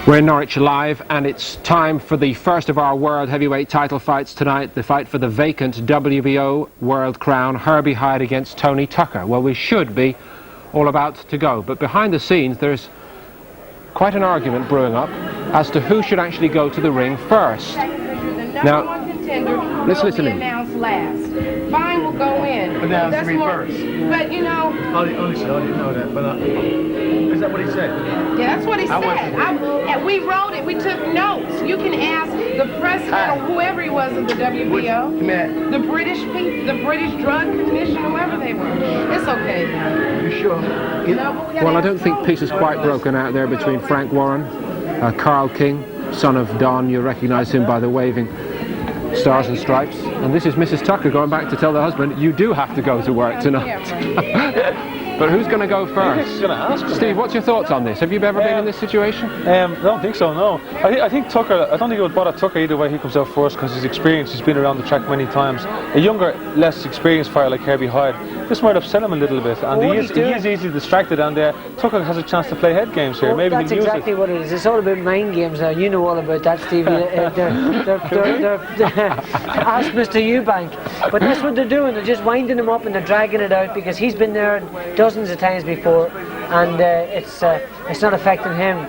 We're in Norwich live, and it's time for the first of our world heavyweight title fights tonight, the fight for the vacant WBO world crown, Herbie Hyde against Tony Tucker. Well, we should be all about to go, but behind the scenes there's quite an argument brewing up as to who should actually go to the ring first. Now, let's listen in. Announced last. Fine will go in. Announced me first. But you know. I didn't know that. But is that what he said? Yeah, that's what he said. And we wrote it. We took notes. You can ask the president or whoever he was of the WBO, the British Drug Commission, whoever they were. It's okay. You sure? Well, I don't think peace is quite broken out there between Frank Warren, Carl King, son of Don. You recognise him by the waving stars and stripes. And this is Mrs. Tucker going back to tell the husband, you do have to go to work tonight. But who's going to go first? Who's going to ask him? Steve, what's your thoughts on this? Have you ever been in this situation? I don't think so, no. I think Tucker, I don't think it would bother Tucker either way he comes out first, because his experience, he's been around the track many times. A younger, less experienced fighter like Herbie Hyde, this might upset him a little bit. And he is easily distracted, and Tucker has a chance to play head games here. Maybe that's exactly what it is. It's all about mind games now. You know all about that, Steve. Ask Mr. Eubank. But that's what they're doing. They're just winding him up and they're dragging it out because he's been there dozens of times before, and it's not affecting him.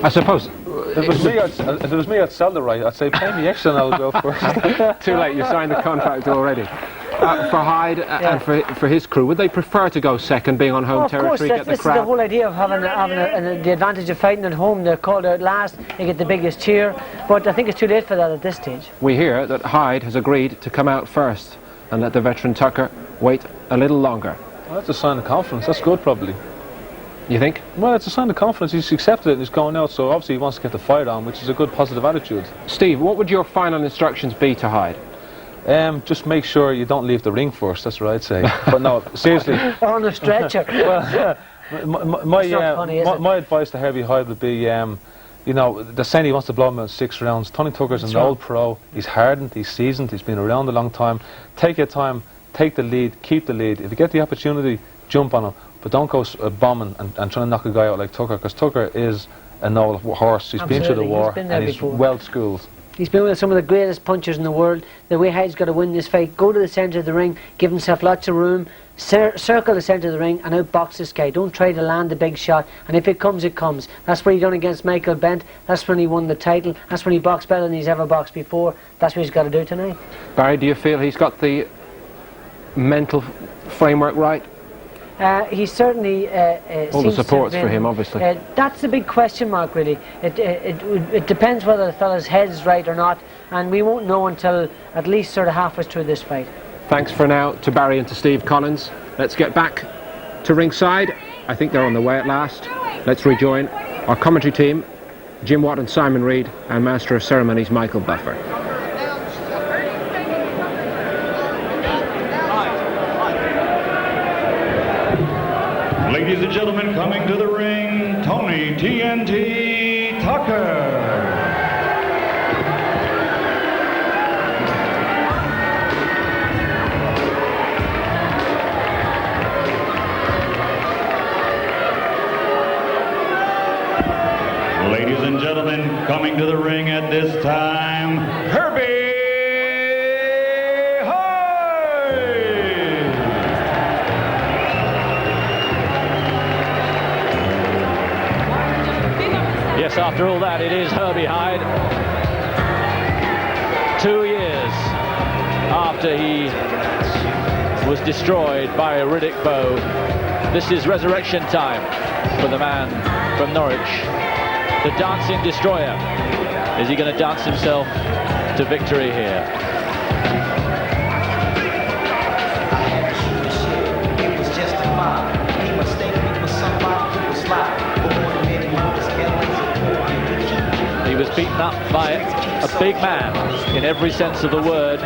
I suppose. If it was me, I'd sell the right. I'd say pay me extra and I'll go first. Too late, you signed the contract already. For Hyde and for his crew, would they prefer to go second, being on home territory, get the this crowd? Is the whole idea of having the advantage of fighting at home. They're called out last, they get the biggest cheer, but I think it's too late for that at this stage. We hear that Hyde has agreed to come out first and let the veteran Tucker wait a little longer. Well, that's a sign of confidence. That's good, probably. You think? Well, it's a sign of confidence. He's accepted it and he's going out, so obviously he wants to get the fight on, which is a good positive attitude. Steve, what would your final instructions be to Hyde? Just make sure you don't leave the ring first. That's what I'd say. But no, seriously. On a stretcher. Well, my advice to Herbie Hyde would be, you know, they're saying he wants to blow him out in 6 rounds. Tony Tucker's an old pro. He's hardened, he's seasoned, he's been around a long time. Take your time, take the lead, keep the lead. If you get the opportunity, jump on him. But don't go bombing and trying to knock a guy out like Tucker, because Tucker is an old horse. He's been through the war and he's well schooled. He's been with some of the greatest punchers in the world. The way Hyde's got to win this fight, go to the centre of the ring, give himself lots of room, circle the centre of the ring and outbox this guy. Don't try to land the big shot, and if it comes, it comes. That's what he done against Michael Bent. That's when he won the title. That's when he boxed better than he's ever boxed before. That's what he's got to do tonight. Barry, do you feel he's got the mental framework right? He certainly all the supports for him, obviously. That's the big question mark, really. It depends whether the fella's head's right or not, and we won't know until at least sort of halfway through this fight. Thanks for now to Barry and to Steve Collins. Let's get back to ringside. I think they're on the way at last. Let's rejoin our commentary team, Jim Watt and Simon Reed, and Master of Ceremonies Michael Buffer. Ladies and gentlemen, coming to the ring, Tony TNT Tucker. Ladies and gentlemen, coming to the ring at this time, Herbie. Yes, after all that, it is Herbie Hyde. 2 years after he was destroyed by a Riddick bow, this is resurrection time for the man from Norwich, the dancing destroyer. Is he going to dance himself to victory here? It was just a mob. He mistaken me for somebody who was live. He was beaten up by a big man in every sense of the word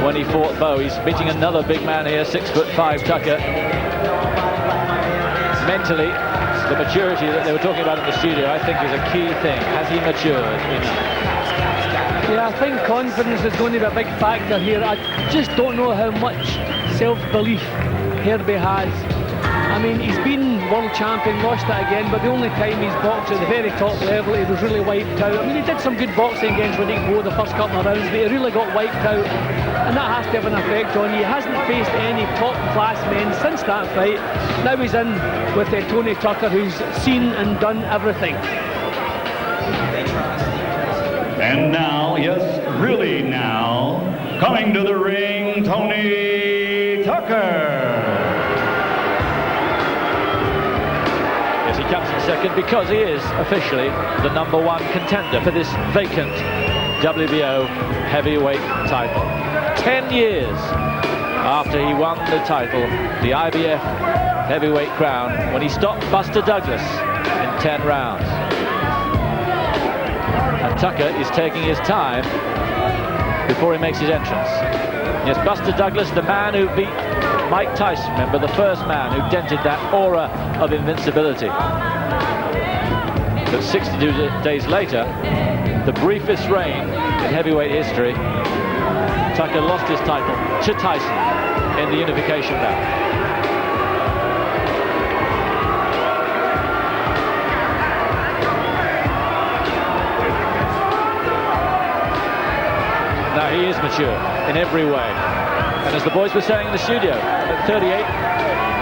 when he fought Bow. He's meeting another big man here, 6'5" Tucker. Mentally, the maturity that they were talking about in the studio, I think, is a key thing. Has he matured enough? Yeah, I think confidence is going to be a big factor here. I just don't know how much self-belief Herbie has. I mean, he's been world champion, lost it again, but the only time he's boxed at the very top level, he was really wiped out. I mean, he did some good boxing against Riddick Bowe the first couple of rounds, but he really got wiped out, and that has to have an effect on you. He hasn't faced any top-class men since that fight. Now he's in with Tony Tucker, who's seen and done everything. And now, yes, really now, coming to the ring, Tony Tucker. Yes, he comes in second because he is officially the #1 contender for this vacant WBO heavyweight title. 10 years after he won the title, the IBF heavyweight crown, when he stopped Buster Douglas in 10 rounds. And Tucker is taking his time before he makes his entrance. Yes, Buster Douglas, the man who beat Mike Tyson, remember, the first man who dented that aura of invincibility. But 62 days later, the briefest reign in heavyweight history, Tucker lost his title to Tyson in the unification bout. Now he is mature in every way. And as the boys were saying in the studio, at 38,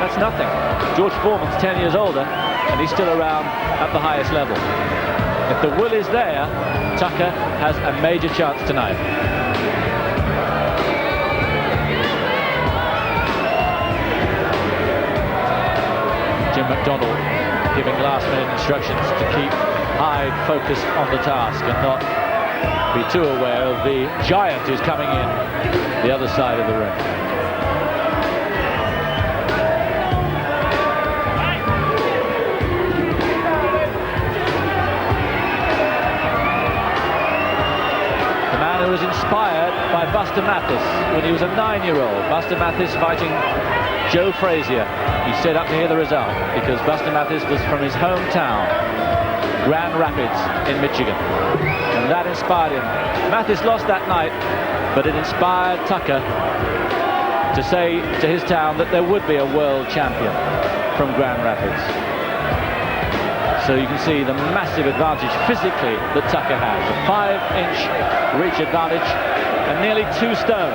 that's nothing. George Foreman's 10 years older, and he's still around at the highest level. If the will is there, Tucker has a major chance tonight. Jim McDonald giving last-minute instructions to keep Hyde focused on the task and not be too aware of the giant who's coming in the other side of the ring. The man who was inspired by Buster Mathis when he was a 9-year-old. Buster Mathis fighting Joe Frazier. He stayed up to hear the result because Buster Mathis was from his hometown, Grand Rapids in Michigan, and that inspired him. Mathis lost that night, but it inspired Tucker to say to his town that there would be a world champion from Grand Rapids. So you can see the massive advantage physically that Tucker has. A 5-inch reach advantage and nearly 2 stone,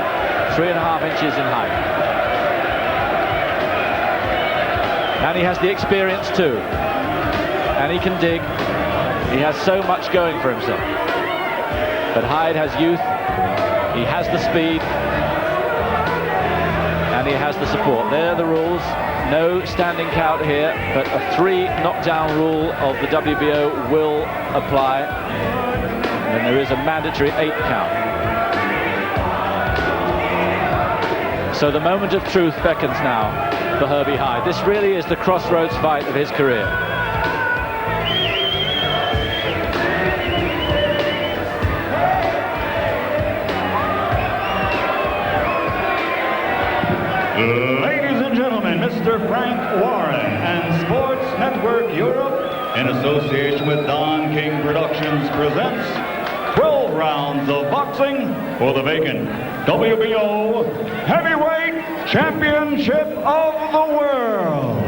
3.5 inches in height. And he has the experience too, and he can dig. He has so much going for himself. But Hyde has youth, he has the speed, and he has the support. There are the rules. No standing count here, but a 3 knockdown rule of the WBO will apply. And there is a mandatory 8 count. So the moment of truth beckons now for Herbie Hyde. This really is the crossroads fight of his career. Ladies and gentlemen, Mr. Frank Warren and Sports Network Europe, in association with Don King Productions, presents 12 rounds of boxing for the vacant WBO Heavyweight Championship of the World.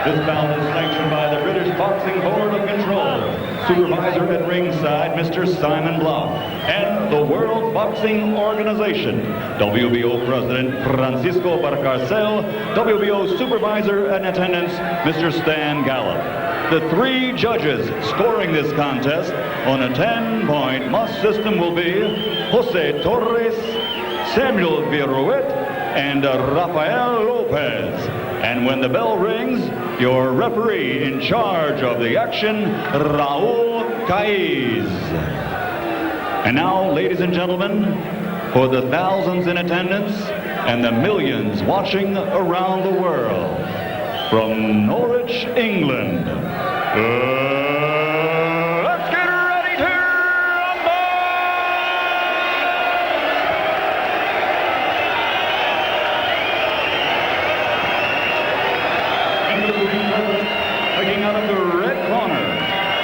This bout is sanctioned by the British Boxing Board of Control. Supervisor at ringside, Mr. Simon Bluff, and the World Boxing Organization. WBO President Francisco Barcarcel, WBO Supervisor in attendance, Mr. Stan Gallup. The 3 judges scoring this contest on a 10-point must system will be Jose Torres, Samuel Viruet, and Rafael Lopez. And when the bell rings, your referee in charge of the action, Raul Caiz. And now, ladies and gentlemen, for the thousands in attendance and the millions watching around the world, from Norwich, England, let's get ready to rumble! Fighting out of the red corner,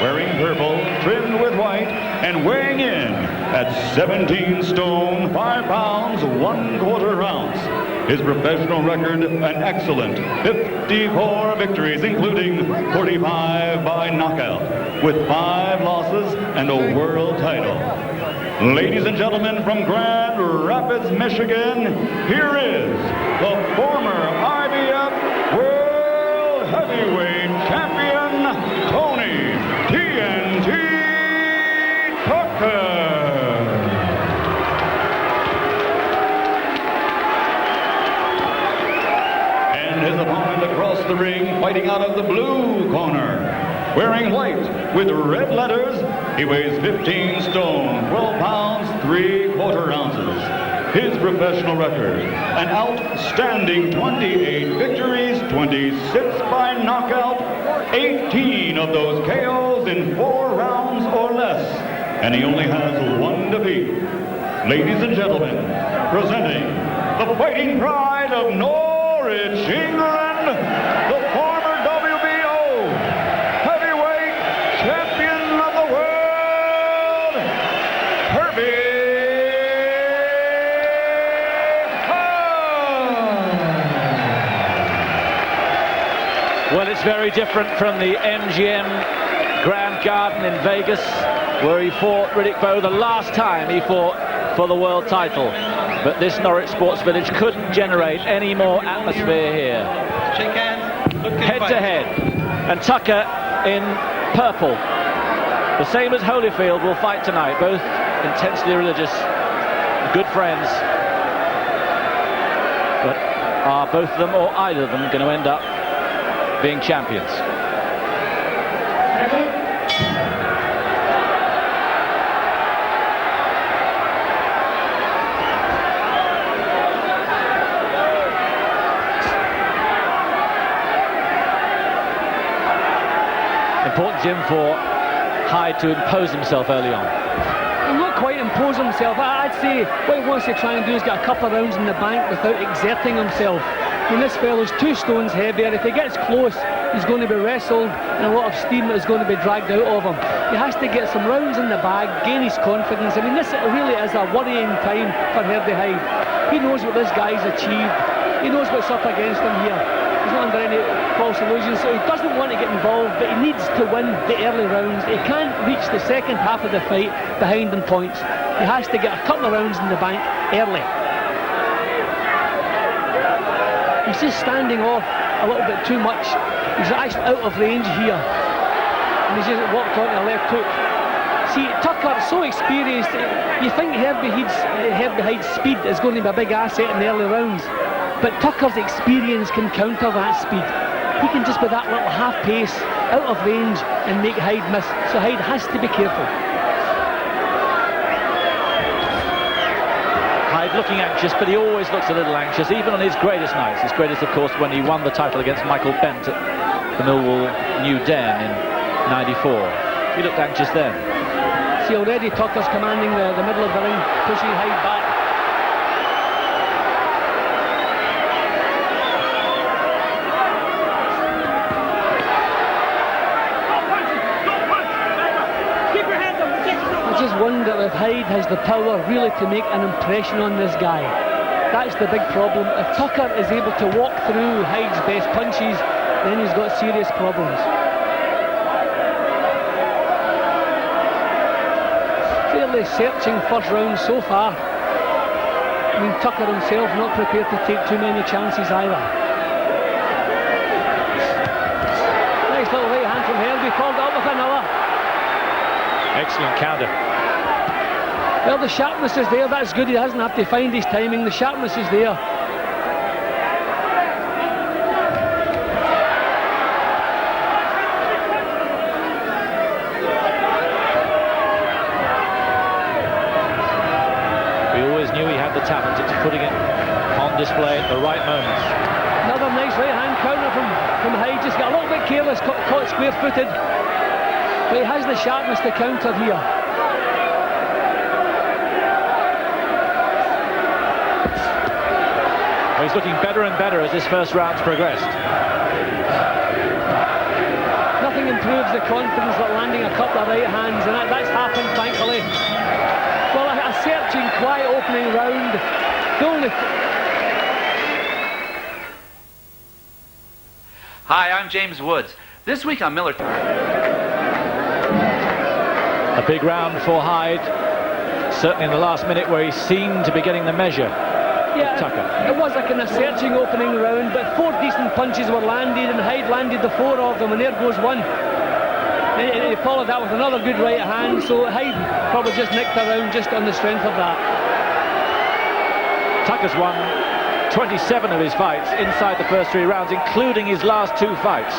wearing purple, trimmed with white, and weighing in at 17 stone, 5 pounds, 1/4 ounce. His professional record, an excellent 54 victories, including 45 by knockout, with 5 losses and a world title. Ladies and gentlemen, from Grand Rapids, Michigan, here is the former IBF World Heavyweight Champion, Tony TNT Tucker. And his opponent across the ring, fighting out of the blue corner, wearing white with red letters, he weighs 15 stone, 12 pounds, 3/4 ounces. His professional record, an outstanding 28 victories, 26 by knockout, 18 of those KOs in 4 rounds or less. And he only has 1 defeat. Ladies and gentlemen, presenting the fighting pride of Norwich, England, the former WBO heavyweight champion of the world, Herbie. Well, it's very different from the MGM Grand Garden in Vegas, where he fought Riddick Bowe the last time he fought for the world title. But this Norwich Sports Village couldn't generate any more atmosphere here. Shake hands. Look Head to head. And Tucker in purple. The same as Holyfield will fight tonight. Both intensely religious, good friends. But are both of them or either of them going to end up being champions? Important, Jim, for Hyde to impose himself early on. Well, not quite impose himself. I'd say what he wants to try and do is get a couple of rounds in the bank without exerting himself. When this fellow's 2 stones heavier, if he gets close, he's going to be wrestled and a lot of steam is going to be dragged out of him. He has to get some rounds in the bag, gain his confidence. I mean, this really is a worrying time for Herbie Hyde. He knows what this guy's achieved. He knows what's up against him here. He's not under any false illusions, so he doesn't want to get involved, but he needs to win the early rounds. He can't reach the second half of the fight behind in points. He has to get a couple of rounds in the bank early. He's just standing off a little bit too much. He's actually out of range here. And he's just walked onto a left hook. See, Tucker's so experienced, you think Herbie Hyde's speed is going to be a big asset in the early rounds. But Tucker's experience can counter that speed. He can just, with that little half pace, out of range, and make Hyde miss. So Hyde has to be careful. Hyde looking anxious, but he always looks a little anxious, even on his greatest nights. His greatest, of course, when he won the title against Michael Bent at the Millwall New Den in '94. He looked anxious then. See, already Tucker's commanding the middle of the ring, pushing Hyde back. I just wonder if Hyde has the power really to make an impression on this guy. That's the big problem. If Tucker is able to walk through Hyde's best punches, then he's got serious problems. Fairly searching first round so far. I mean, Tucker himself not prepared to take too many chances either. Nice little right hand from Herbie, called up with another. Excellent counter. Well, the sharpness is there, that's good. He doesn't have to find his timing, the sharpness is there. We always knew he had the talent. It's putting it on display at the right moments. Another nice right hand counter from Hyde. Just got a little bit careless, caught square-footed. But he has the sharpness to counter here. Well, he's looking better and better as this first round's progressed. Nothing improves the confidence like landing a couple of right hands, and that's happened, thankfully. Well, a searching, quiet opening round. The only Hi, I'm James Woods. This week on Miller... A big round for Hyde, certainly in the last minute where he seemed to be getting the measure. Yeah, Tucker. It was a kind of searching opening round, but 4 decent punches were landed, and Hyde landed the 4 of them, and there goes one. And he followed that with another good right hand, so Hyde probably just nicked a round just on the strength of that. Tucker's won 27 of his fights inside the first 3 rounds, including his last 2 fights.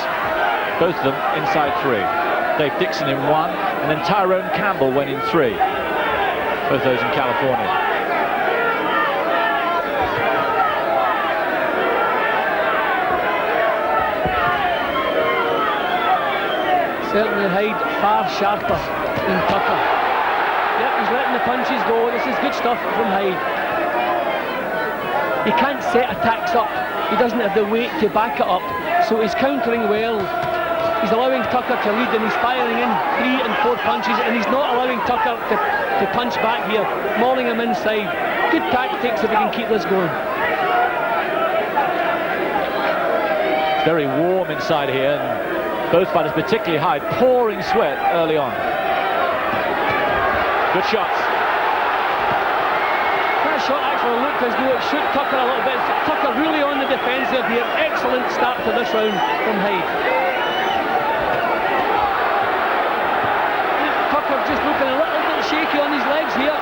Both of them inside 3. Dave Dixon in 1, and then Tyrone Campbell went in 3. Both those in California. Certainly Hyde far sharper than Tucker. Yep, he's letting the punches go. This is good stuff from Hyde. He can't set attacks up. He doesn't have the weight to back it up. So he's countering well. He's allowing Tucker to lead, and he's firing in 3 and 4 punches, and he's not allowing Tucker to punch back here, mauling him inside. Good tactics if he can keep this going. It's very warm inside here, and both fighters, particularly Hyde, pouring sweat early on. Good shots. That shot actually looked as though it shook Tucker a little bit. Tucker really on the defensive here. Excellent start to this round from Hyde. Tucker just looking a little bit shaky on his legs here.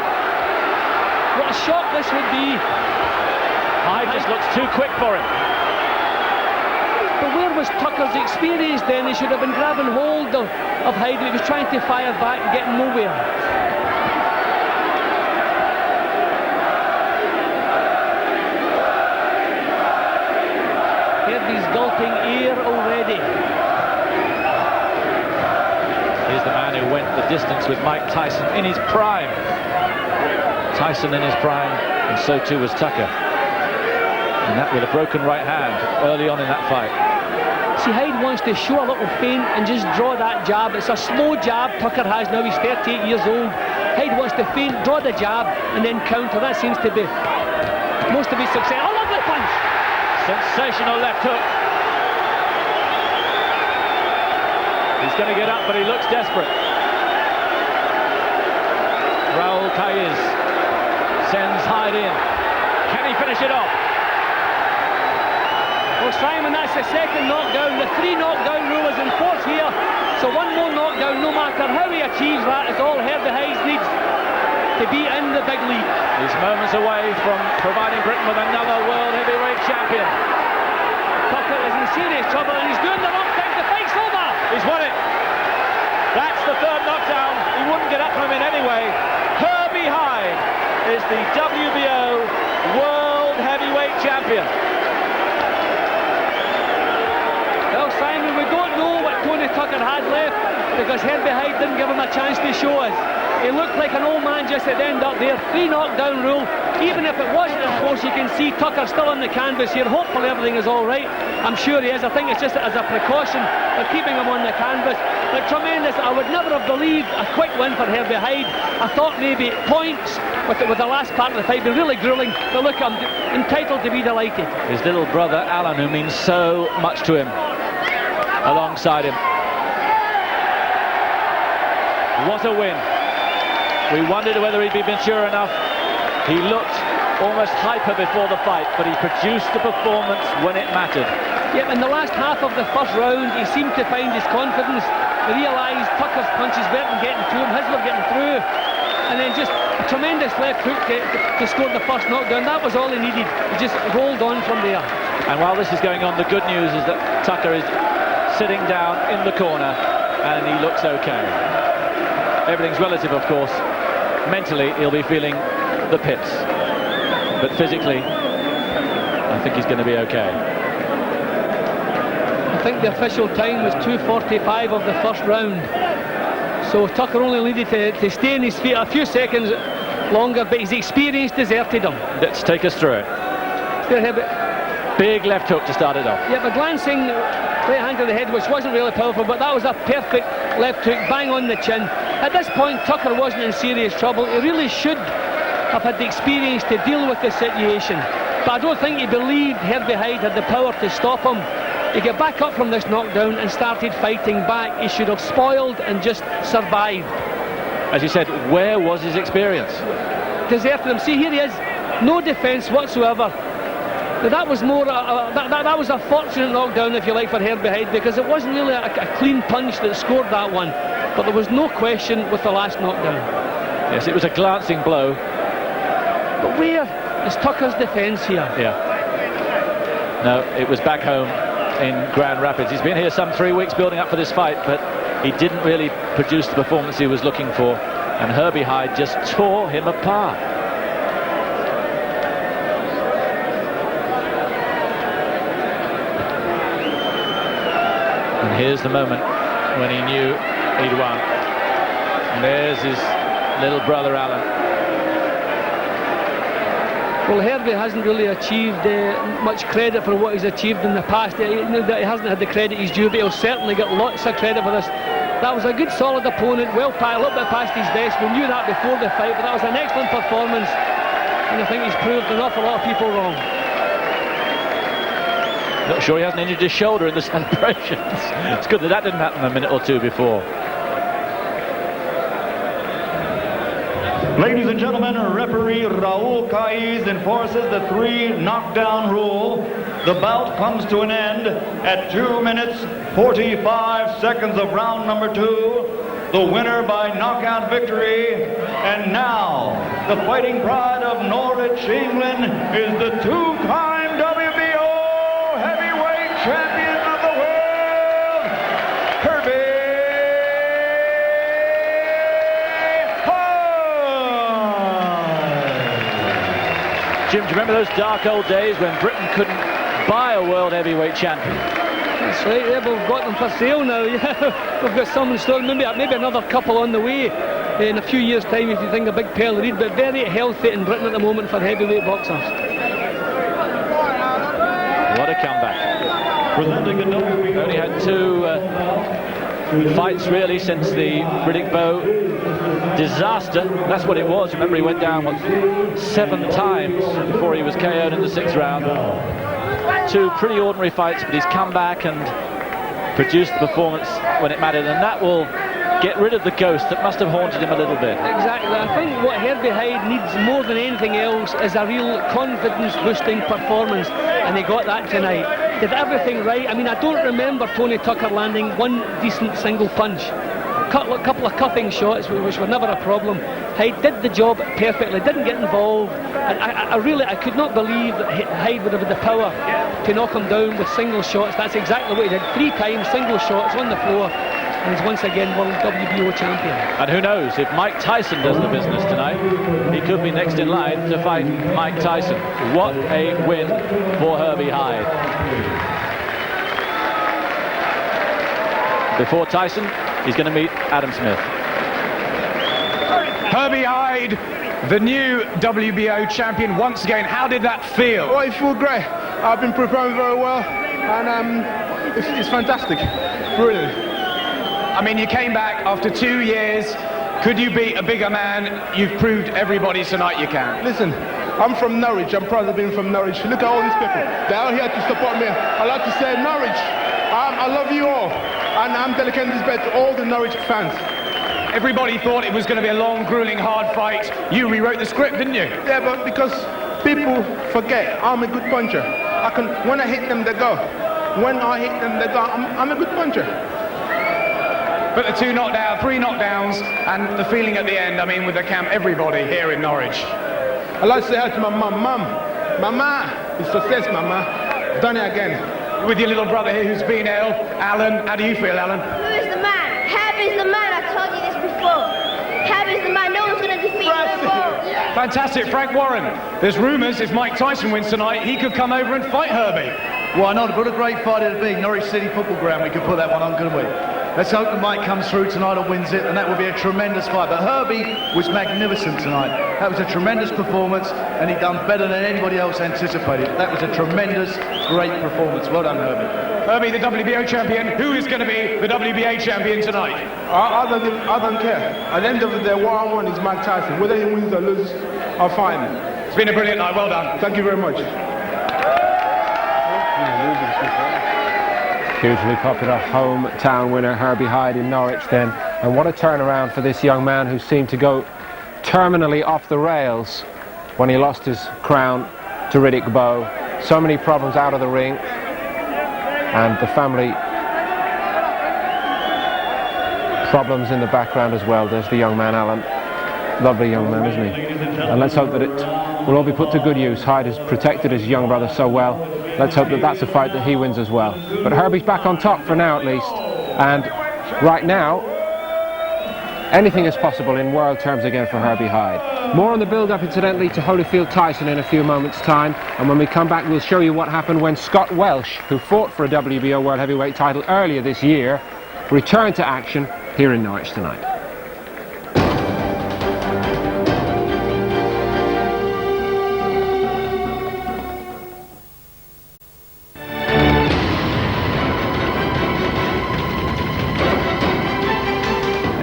What a shock this would be. Hyde just looks too quick for him. But where was Tucker's experience then? He should have been grabbing hold of Hyde. He was trying to fire back and getting nowhere. Herbie's gulping air already. Here's the man who went the distance with Mike Tyson in his prime. Tyson in his prime, and so too was Tucker. And that with a broken right hand early on in that fight. See, Hyde wants to show a little feint and just draw that jab. It's a slow jab Tucker has now. He's 38 years old. Hyde wants to feint, draw the jab, and then counter. That seems to be most of his success. Oh, lovely punch! Sensational left hook. He's going to get up, but he looks desperate. Raul Caiz sends Hyde in. Can he finish it off? Well, Simon, that's the second knockdown. The 3 knockdown rule is in force here. So 1 more knockdown, no matter how he achieves that, is all Herbie Hyde needs to be in the big league. He's moments away from providing Britain with another world heavyweight champion. Tucker is in serious trouble, and he's doing the wrong thing. The fight's over. He's won it. That's the 3rd knockdown. He wouldn't get up from it anyway. Herbie Hyde is the WBO world heavyweight champion. Well, Simon, we don't know what Tony Tucker had left because Herbie Hyde didn't give him a chance to show us. He looked like an old man just at the end up there. 3 knockdown rule. Even if it wasn't as close, you can see Tucker still on the canvas here. Hopefully everything is all right. I'm sure he is. I think it's just as a precaution for keeping him on the canvas. But tremendous. I would never have believed a quick win for Herbie Hyde. I thought maybe points with the last part of the fight be really grueling. But look, I'm entitled to be delighted. His little brother Alan, who means so much to him, alongside him. What a win. We wondered whether he'd be mature enough. He looked almost hyper before the fight, but he produced the performance when it mattered. Yep, in the last half of the first round, he seemed to find his confidence. He realised Tucker's punches weren't getting to him, his were getting through. And then just a tremendous left hook to score the first knockdown. That was all he needed. He just rolled on from there. And while this is going on, the good news is that Tucker is sitting down in the corner and he looks okay. Everything's relative, of course. Mentally, he'll be feeling the pits. But physically, I think he's going to be okay. I think the official time was 2:45 of the first round. So Tucker only needed to stay on his feet a few seconds longer, but his experience deserted him. Let's take us through it. Big left hook to start it off. Yeah, but glancing right hand to the head, which wasn't really powerful, but that was a perfect left hook, bang on the chin. At this point, Tucker wasn't in serious trouble. He really should have had the experience to deal with the situation. But I don't think he believed Herbie Hyde had the power to stop him. He got back up from this knockdown and started fighting back. He should have spoiled and just survived. As you said, where was his experience? Deserted him. See, here he is, no defence whatsoever. Now, that was more that was a fortunate knockdown, if you like, for Herbie Hyde, because it wasn't really a clean punch that scored that one, but there was no question with the last knockdown. Yes, it was a glancing blow. But where is Tucker's defence here? Yeah. No, it was back home in Grand Rapids. He's been here some 3 weeks building up for this fight, but he didn't really produce the performance he was looking for, and Herbie Hyde just tore him apart. And here's the moment when he knew he'd won. And there's his little brother Alan. Well, Herbie hasn't really achieved much credit for what he's achieved in the past. He hasn't had the credit he's due, but he'll certainly get lots of credit for this. That was a good, solid opponent, well, a little bit past his best. We knew that before the fight, but that was an excellent performance, and I think he's proved an awful lot of people wrong. Not sure he hasn't injured his shoulder in the celebrations. It's good that that didn't happen a minute or two before. Ladies and gentlemen, referee Raul Caiz enforces the 3 knockdown rule. The bout comes to an end at 2 minutes 45 seconds of round number 2. The winner by knockout victory. And now, the fighting pride of Norwich, England, is the 2-time WBO heavyweight champion of the world, Herbie. Jim, do you remember those dark old days when Britain couldn't buy a world heavyweight champion? That's right, yeah, we've got them for sale now. Yeah, we've got some in store, maybe another couple on the way in a few years' time, if you think a big pair of Reed, but very healthy in Britain at the moment for heavyweight boxers. What a comeback. Only had 2 fights really since the Riddick Bowe disaster. That's what it was. Remember, he went down 7 times before he was KO'd in the 6th round. 2 pretty ordinary fights, but he's come back and produced the performance when it mattered, and that will get rid of the ghost that must have haunted him a little bit. Exactly. I think what Herbie Hyde needs more than anything else is a real confidence-boosting performance, and he got that tonight. Did everything right. I mean, I don't remember Tony Tucker landing 1 decent single punch. A couple of cuffing shots, which were never a problem. Hyde did the job perfectly, didn't get involved. And I could not believe that Hyde would have had the power to knock him down with single shots. That's exactly what he did. 3 times, single shots on the floor. And he's once again world WBO champion. And who knows, if Mike Tyson does the business tonight, he could be next in line to fight Mike Tyson. What a win for Herbie Hyde. Before Tyson, he's going to meet Adam Smith. Herbie Hyde, the new WBO champion once again. How did that feel? Oh, it feels great. I've been preparing very well, and it's fantastic. Brilliant. I mean, you came back after 2 years. Could you beat a bigger man? You've proved everybody tonight you can. Listen, I'm from Norwich. I'm proud of being from Norwich. Look at all these people. They're out here to support me. I'd like to say, Norwich, I love you all. And I'm dedicating this bet to all the Norwich fans. Everybody thought it was going to be a long, grueling, hard fight. You rewrote the script, didn't you? Yeah, but because people forget I'm a good puncher. When I hit them, they go. When I hit them, they go. I'm a good puncher. But the 3 knockdowns, and the feeling at the end, I mean, with the camp, everybody here in Norwich. I'd like to say hi to my mum. Mama, it's success, Mama. Done it again. With your little brother here who's been ill. Alan, how do you feel, Alan? Who is the man? Herbie's the man. I told you this before. Herbie's the man. No one's going to defeat him. Fantastic, Frank Warren. There's rumours if Mike Tyson wins tonight, he could come over and fight Herbie. Why not? What a great fight it'd be. Norwich City Football Ground, we could put that one on, couldn't we? Let's hope that Mike comes through tonight and wins it, and that would be a tremendous fight. But Herbie was magnificent tonight. That was a tremendous performance, and he'd done better than anybody else anticipated. That was a tremendous, great performance. Well done, Herbie. Herbie, the WBO champion. Who is going to be the WBA champion tonight? I don't care. At the end of the day, what I want is Mike Tyson. Whether he wins or loses, I'll fight him. It's been a brilliant night. Well done. Thank you very much. Hugely popular hometown winner Herbie Hyde in Norwich then. And what a turnaround for this young man who seemed to go terminally off the rails when he lost his crown to Riddick Bowe. So many problems out of the ring, and the family problems in the background as well. There's the young man, Alan. Lovely young man, isn't he? And let's hope that it will all be put to good use. Hyde has protected his young brother so well. Let's hope that that's a fight that he wins as well. But Herbie's back on top for now at least, and right now anything is possible in world terms again for Herbie Hyde. More on the build-up, incidentally, to Holyfield Tyson in a few moments' time, and when we come back we'll show you what happened when Scott Welsh, who fought for a WBO World Heavyweight title earlier this year, returned to action here in Norwich tonight.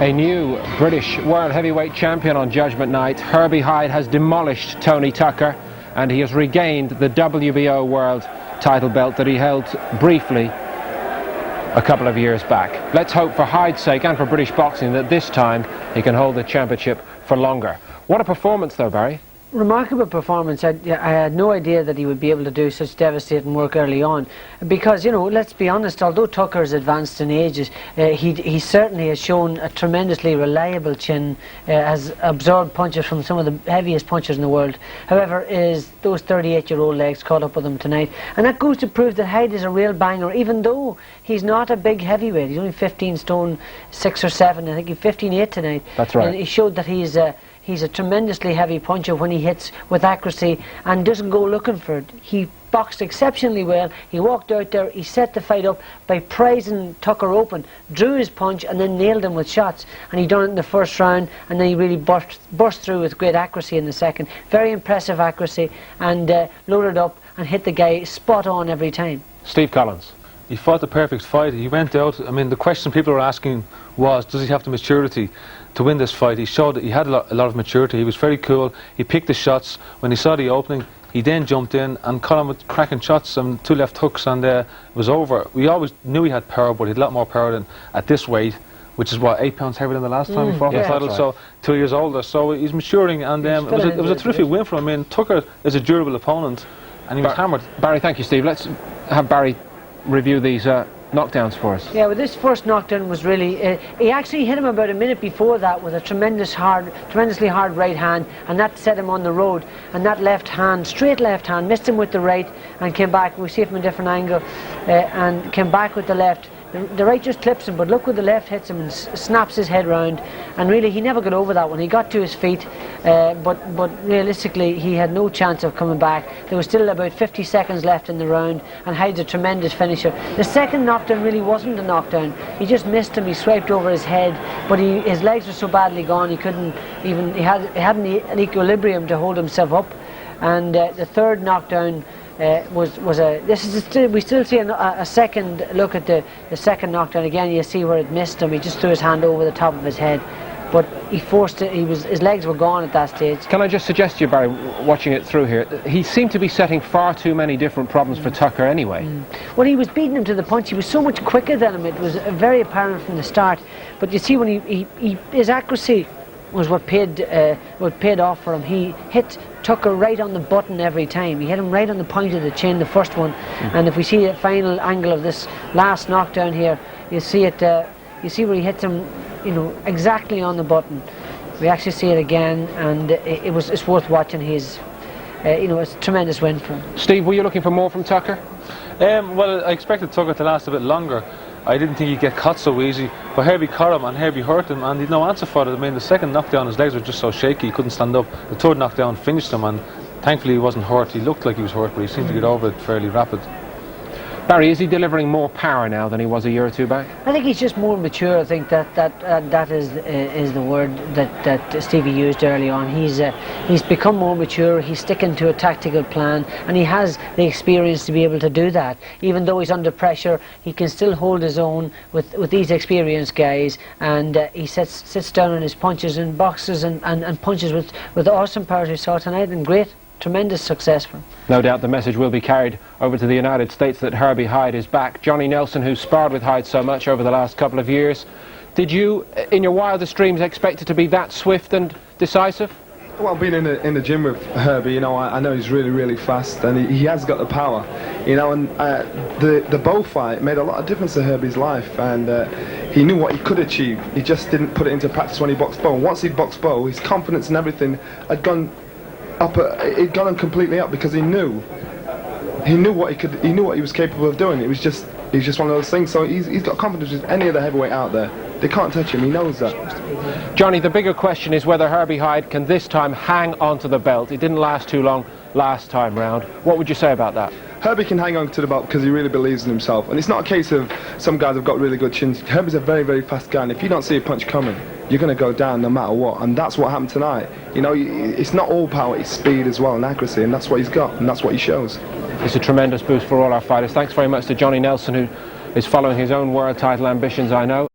A new British World Heavyweight Champion on Judgment Night. Herbie Hyde has demolished Tony Tucker, and he has regained the WBO World title belt that he held briefly a couple of years back. Let's hope for Hyde's sake and for British boxing that this time he can hold the championship for longer. What a performance though, Barry. Remarkable performance. I had no idea that he would be able to do such devastating work early on, because, you know, let's be honest, although Tucker is advanced in ages, he certainly has shown a tremendously reliable chin, has absorbed punches from some of the heaviest punchers in the world. However, those 38-year-old legs caught up with him tonight, and that goes to prove that Hyde is a real banger, even though he's not a big heavyweight. He's only 15 stone 6 or 7. I think he's 15.8 tonight. That's right. And he showed that he's a tremendously heavy puncher when he hits with accuracy and doesn't go looking for it. He boxed exceptionally well. He walked out there, he set the fight up by prizing Tucker open, drew his punch and then nailed him with shots. And he done it in the first round, and then he really burst through with great accuracy in the second. Very impressive accuracy, and loaded up and hit the guy spot on every time. Steve Collins. He fought the perfect fight. He went out, I mean, the question people were asking was, does he have the maturity to win this fight? He showed that he had a lot of maturity. He was very cool. He picked the shots. When he saw the opening, he then jumped in and caught him with cracking shots and 2 left hooks, and it was over. We always knew he had power, but he had a lot more power than at this weight, which is what, 8 pounds heavier than the last time he fought for the title, so 2 years older. So he's maturing, and it was a terrific win for him. I mean, Tucker is a durable opponent, and he was hammered. Barry, thank you, Steve. Let's have Barry review these knockdowns for us. Yeah, well, this first knockdown was really, he actually hit him about a minute before that with a tremendously hard right hand, and that set him on the road. And that left hand, straight left hand, missed him with the right and came back. We see it from a different angle, and came back with the left. The right just clips him, but look where the left hits him and snaps his head round, and really he never got over that one. He got to his feet, but realistically he had no chance of coming back. There was still about 50 seconds left in the round, and Hyde's a tremendous finisher. The second knockdown really wasn't a knockdown. He just missed him, he swiped over his head, but his legs were so badly gone he couldn't even, he hadn't an equilibrium to hold himself up. And the third knockdown we still see a second look at the second knockdown. Again, you see where it missed him. He just threw his hand over the top of his head, but he forced it. His legs were gone at that stage. Can I just suggest to you, Barry, watching it through here, he seemed to be setting far too many different problems for Tucker anyway. When he was beating him to the punch, he was so much quicker than him. It was very apparent from the start. But you see, when his accuracy was what paid off for him. He hit Tucker right on the button every time. He hit him right on the point of the chin, the first one. And if we see a final angle of this last knockdown here, you see it. You see where he hits him, you know, exactly on the button. We actually see it again, and it's worth watching. It's a tremendous win for him. Steve, were you looking for more from Tucker? Well, I expected Tucker to last a bit longer. I didn't think he'd get caught so easy, but Herbie caught him and Herbie hurt him, and he'd no answer for it. I mean, the second knockdown, his legs were just so shaky he couldn't stand up. The third knockdown finished him, and thankfully he wasn't hurt. He looked like he was hurt, but he seemed to get over it fairly rapid. Barry, is he delivering more power now than he was a year or two back? I think he's just more mature. I think that is the word that Stevie used early on. He's become more mature. He's sticking to a tactical plan, and he has the experience to be able to do that. Even though he's under pressure, he can still hold his own with these experienced guys, and he sits down on his punches and boxes and punches with awesome power, as we saw tonight, and great. tremendous success for him. No doubt the message will be carried over to the United States that Herbie Hyde is back. Johnny Nelson, who sparred with Hyde so much over the last couple of years, did you, in your wildest dreams, expect it to be that swift and decisive? Well, being in the gym with Herbie, you know, I know he's really, really fast, and he has got the power, you know, and the bow fight made a lot of difference to Herbie's life, and he knew what he could achieve. He just didn't put it into practice when he boxed bow. Once he boxed bow, his confidence and everything had gone up. It'd gone completely up because he knew what he was capable of doing. It was just one of those things. So he's got confidence with any other heavyweight out there. They can't touch him. He knows that. Johnny, the bigger question is whether Herbie Hyde can this time hang on to the belt. It didn't last too long last time round. What would you say about that? Herbie can hang on to the belt because he really believes in himself. And it's not a case of some guys have got really good chins. Herbie's a very, very fast guy, and if you don't see a punch coming, you're going to go down no matter what. And that's what happened tonight. You know, it's not all power, it's speed as well and accuracy, and that's what he's got, and that's what he shows. It's a tremendous boost for all our fighters. Thanks very much to Johnny Nelson, who is following his own world title ambitions, I know.